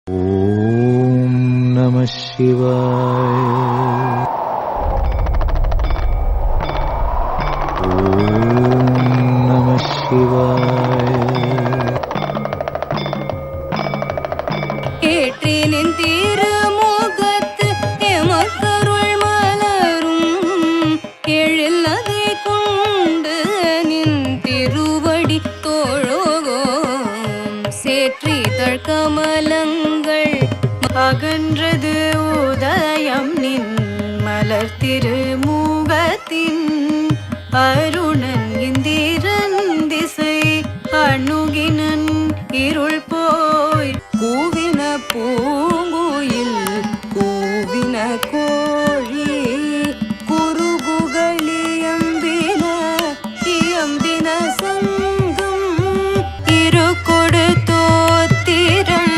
ஓம் நம சிவாய. ஓம் நம சிவாய. ஏற்றினின் திருமுகத்து எமக்கருள் மலரும் எழில் அதை கொண்டு நின் திருவடி தோழோம் சேற்றி தழ்கமலங்கள் அகன்றது உதயம் நின் மலர் திருமுகத்தின் அருணன் இந்திரன் திசை அணுகினன் இருள் போய் கூவின பூங்குயில் கூவின கோழி குறுகுகளியம்பின இயம்பின சங்கம் இரு கொடு தோத்திரம்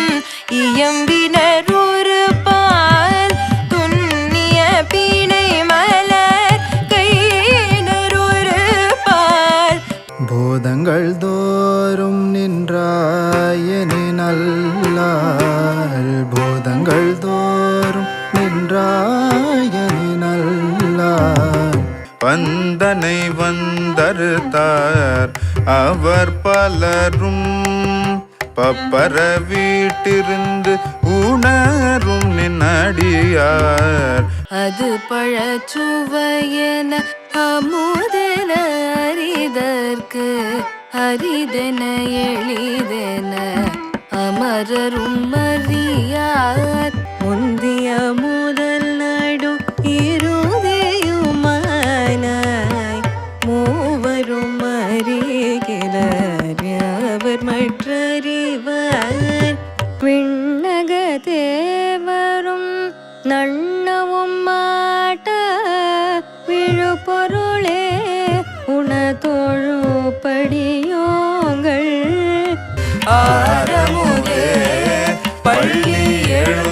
இயம்பினர் ஒரு பால் துண்ணிய பீனை மலர் கையினர் ஒரு பால் போதங்கள் தோறும் நின்றாயனி நல்லால் போதங்கள் தோறும் நின்றாயனி நல்லால் வந்தனை வந்தறுத்தார் அவர் பலரும் பப்பர வீட்டிருந்து உணரும் நின்னடியார் அது பழச்சுவையென அமுதென அரிதற்கு அரிதென எளிதென அமரரும் அறியார் முந்திய முதல் நடு இருதயுமானாய் மூவரும் அறிகிறார் அவர் மற்றறிவார் விண்ணக தேவரும் நன்னவும் மாட்ட விழுப்பொருளே உணதொழுப்படியோங்கள் ஆரமுதே பள்ளி எழு